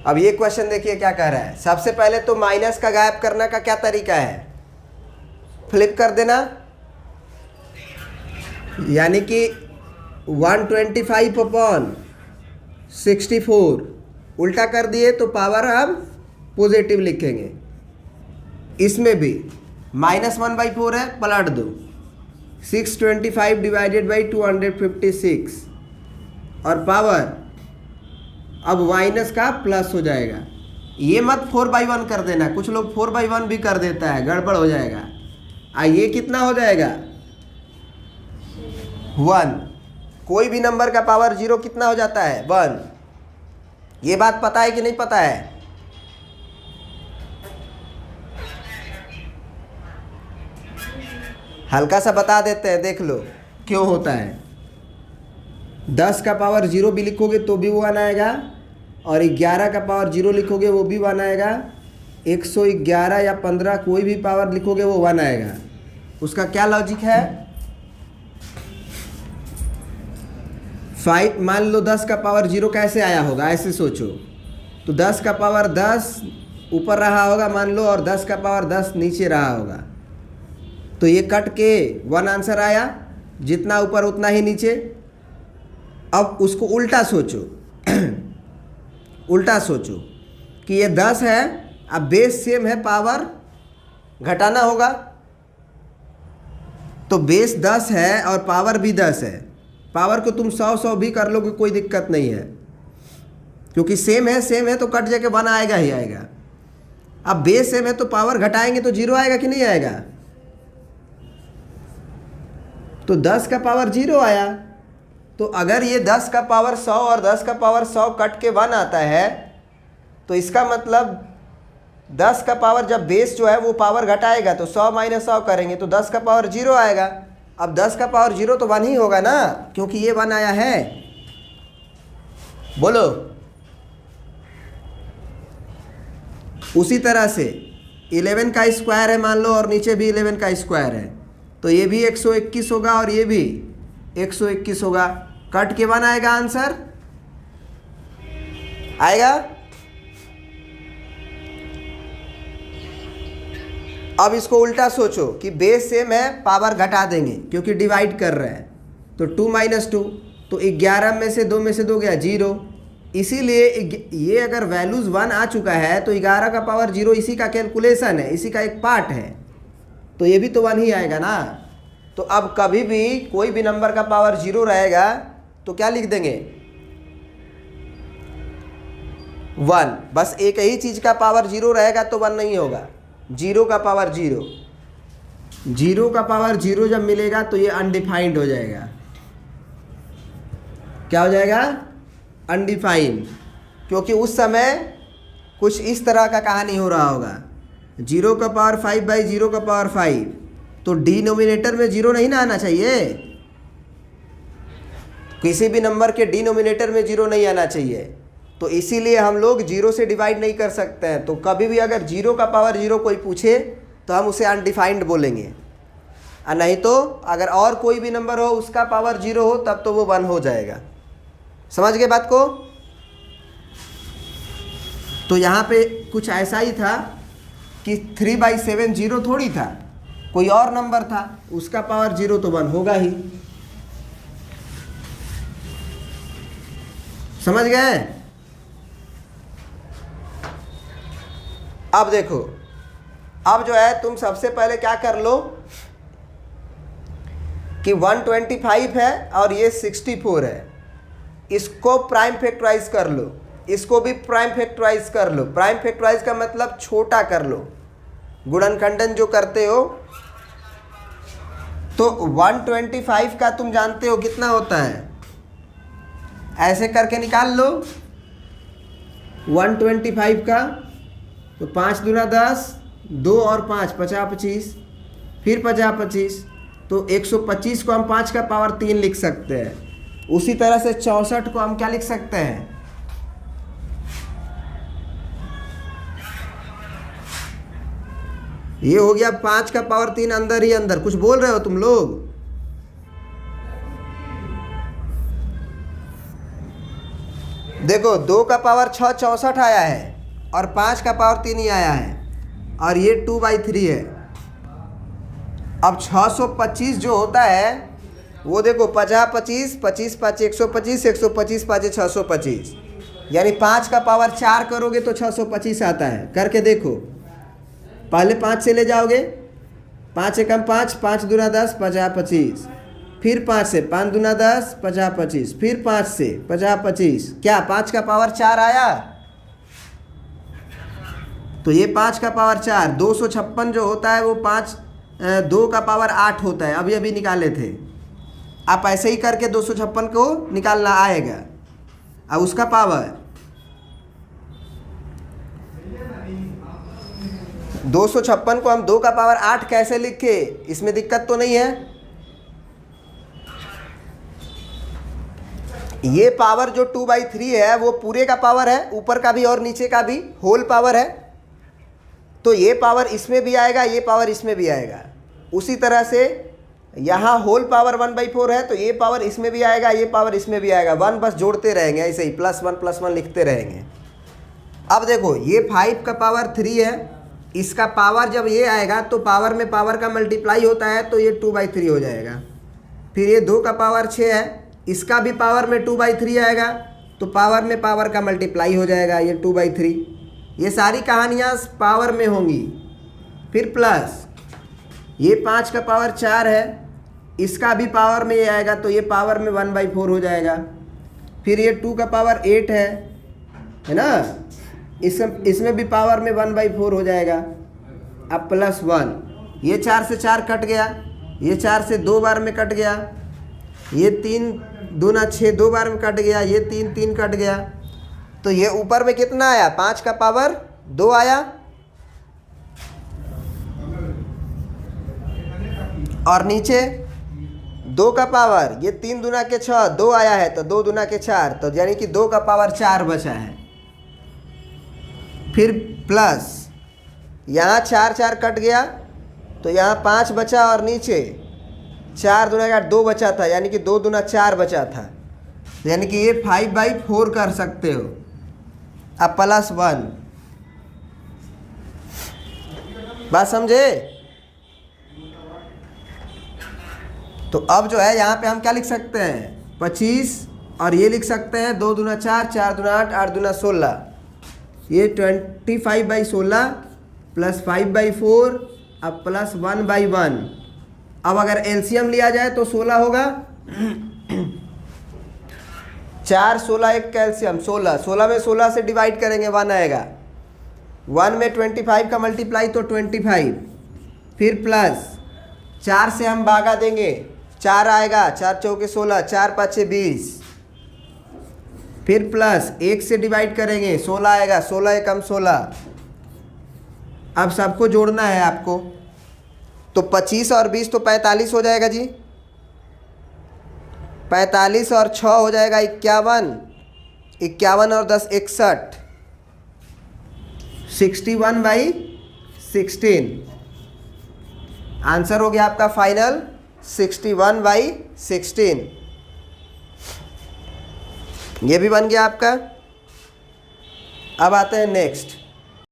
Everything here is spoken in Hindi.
अब ये क्वेश्चन देखिए क्या कह रहा है। सबसे पहले तो माइनस का गायब करने का क्या तरीका है, फ्लिप कर देना, यानी कि 125/64 उल्टा कर दिए तो पावर हम पॉजिटिव लिखेंगे। इसमें भी -1/4 है, पलट दो, 625 डिवाइडेड बाई 256 और पावर अब माइनस का प्लस हो जाएगा। ये मत 4/1 कर देना, कुछ लोग 4/1 भी कर देता है, गड़बड़ हो जाएगा। ये कितना हो जाएगा 1। कोई भी नंबर का पावर 0 कितना हो जाता है 1। ये बात पता है कि नहीं पता है? हल्का सा बता देते हैं, देख लो क्यों होता है। 10 का पावर 0 भी लिखोगे तो भी 1 आएगा, और 11 का पावर 0 लिखोगे वो भी 1 आएगा। 111 या 15 कोई भी पावर लिखोगे वो 1 आएगा। उसका क्या लॉजिक है? 5 मान लो 10 का पावर 0 कैसे आया होगा, ऐसे सोचो तो 10 का पावर 10 ऊपर रहा होगा मान लो, और 10 का पावर 10 नीचे रहा होगा, तो ये कट के 1 आंसर आया, जितना ऊपर उतना ही नीचे। अब उसको उल्टा सोचो उल्टा सोचो कि ये 10 है, अब बेस सेम है, पावर घटाना होगा, तो बेस 10 है और पावर भी 10 है। पावर को तुम 100 भी कर लोगे, कोई दिक्कत नहीं है, क्योंकि सेम है तो कट जाके 1 आएगा ही आएगा। अब बेस सेम है तो पावर घटाएंगे तो 0 आएगा कि नहीं आएगा? तो 10 का पावर 0 आया, तो अगर ये 10 का पावर 100 और 10 का पावर 100 कट के 1 आता है, तो इसका मतलब 10 का पावर जब बेस जो है वो पावर घटाएगा तो 100 - 100 करेंगे तो 10 का पावर 0 आएगा। अब 10 का पावर 0 तो 1 ही होगा ना, क्योंकि ये 1 आया है। बोलो। उसी तरह से 11 का स्क्वायर है मान लो, और नीचे भी 11 का स्क्वायर है, तो ये भी 121 होगा और ये भी 121 होगा। कट के 1 आएगा, आंसर आएगा। अब इसको उल्टा सोचो कि बेस सेम है, पावर घटा देंगे क्योंकि डिवाइड कर रहे हैं, तो 2 - 2 तो 11 में से 2 में से 2 गया 0। इसीलिए ये अगर वैल्यूज 1 आ चुका है तो 11 का पावर 0 इसी का कैलकुलेशन है, इसी का एक पार्ट है, तो ये भी तो 1 ही आएगा ना। तो अब कभी भी कोई भी नंबर का पावर 0 रहेगा तो क्या लिख देंगे 1। बस एक ही चीज़ का पावर 0 रहेगा तो 1 नहीं होगा। 0 का पावर 0, 0 का पावर 0 जब मिलेगा तो ये अनडिफाइंड हो जाएगा। क्या हो जाएगा? अनडिफाइंड, क्योंकि उस समय कुछ इस तरह का कहानी हो रहा होगा। 0 का पावर 5/0 का पावर 5, तो डिनोमिनेटर में 0 नहीं ना आना चाहिए, किसी भी नंबर के डिनोमिनेटर में 0 नहीं आना चाहिए, तो इसीलिए हम लोग 0 से डिवाइड नहीं कर सकते हैं। तो कभी भी अगर 0 का पावर 0 कोई पूछे तो हम उसे अनडिफाइंड बोलेंगे, और नहीं तो अगर और कोई भी नंबर हो उसका पावर 0 हो तब तो वो 1 हो जाएगा। समझ गए बात को? तो यहाँ पे कुछ ऐसा ही था कि 3/7 0 थोड़ी था, कोई और नंबर था, उसका पावर 0 तो 1 होगा ही। समझ गए? अब देखो, अब जो है तुम सबसे पहले क्या कर लो कि 125 है और ये 64 है, इसको प्राइम फैक्टराइज कर लो, इसको भी प्राइम फैक्टराइज कर लो। प्राइम फैक्टराइज का मतलब छोटा कर लो, गुणनखंडन जो करते हो। तो 125 का तुम जानते हो कितना होता है, ऐसे करके निकाल लो 125 का। तो 5 दूना 10, 2 और 5 50 25, फिर 50 25, तो 125 को हम 5 का पावर 3 लिख सकते हैं। उसी तरह से 64 को हम क्या लिख सकते हैं, ये हो गया 5 का पावर 3 अंदर ही अंदर। कुछ बोल रहे हो तुम लोग? देखो 2 का पावर 6 64 आया है और 5 का पावर 3 ही आया है और ये 2/3 है। अब 625 जो होता है वो देखो 50 25 25 5 125 125 5 625, यानी 5 का पावर 4 करोगे तो 625 आता है। करके देखो, पहले 5 से ले जाओगे, 5 एकम 5, 5 दूना 10 50 25, फिर 5 से 5 दूना 10 50 25, फिर 5 से 50 25, क्या 5 का पावर 4 आया? तो ये 5 का पावर 4, 256 जो होता है वो 2 का पावर 8 होता है, अभी अभी निकाले थे। आप ऐसे ही करके 256 को निकालना आएगा। अब उसका पावर 256 को हम 2 का पावर 8 कैसे लिखे, इसमें दिक्कत तो नहीं है। ये पावर जो 2/3 है वो पूरे का पावर है, ऊपर का भी और नीचे का भी होल पावर है। तो ये पावर इसमें भी आएगा, ये पावर इसमें भी आएगा। उसी तरह से यहाँ होल पावर 1/4 है तो ये पावर इसमें भी आएगा, ये पावर इसमें भी आएगा। 1 बस जोड़ते रहेंगे ऐसे ही, +1 लिखते रहेंगे। अब देखो ये 5 का पावर 3 है, इसका पावर जब ये आएगा तो पावर में पावर का मल्टीप्लाई होता है तो ये 2/3 हो जाएगा। फिर ये 2 का पावर 6 है, इसका भी पावर में 2/3 आएगा तो पावर में पावर का मल्टीप्लाई हो जाएगा, ये 2/3। ये सारी कहानियाँ पावर में होंगी। फिर प्लस ये 5 का पावर 4 है, इसका भी पावर में ये आएगा तो ये पावर में 1/4 हो जाएगा। फिर ये 2 का पावर 8 है ना, इसमें भी पावर में 1/4 हो जाएगा। अब +1, ये 4 से 4 कट गया, ये 4 से 2 बार में कट गया, ये 3 दूना 6 2 बार में कट गया, ये 3 3 कट गया। तो ये ऊपर में कितना आया, 5 का पावर 2 आया और नीचे 2 का पावर, ये 3 दूना के 6 2 आया है तो 2 दूना के 4, तो यानी कि 2 का पावर 4 बचा है। फिर प्लस यहाँ 4 4 कट गया तो यहाँ 5 बचा और नीचे 4 दूना का 2 बचा था, यानी कि 2 दूना 4 बचा था, यानी कि ये 5/4 कर सकते हो। अब +1, बात समझे? तो अब जो है यहाँ पे हम क्या लिख सकते हैं, 25 और ये लिख सकते हैं 2 दूना 4 4 दूना 8 8 दूना 16, ये 25/16 + 5/4 अब +1/1। अब अगर एलसीएम लिया जाए तो 16 होगा। 4 16 एक कैल्शियम 16, 16 में 16 से डिवाइड करेंगे 1 आएगा, 1 में 25 का मल्टीप्लाई तो 25, फिर प्लस 4 से हम भागा देंगे 4 आएगा, 4 चौके 16, 4 5 20, फिर प्लस 1 से डिवाइड करेंगे 16 आएगा, 16 एकम 16। अब सबको जोड़ना है आपको, तो 25 और 20 तो 45 हो जाएगा जी, 45 और 6 हो जाएगा 51, 51 और 10 61, 61/16। आंसर हो गया आपका फाइनल 61/16। ये भी बन गया आपका। अब आते हैं नेक्स्ट।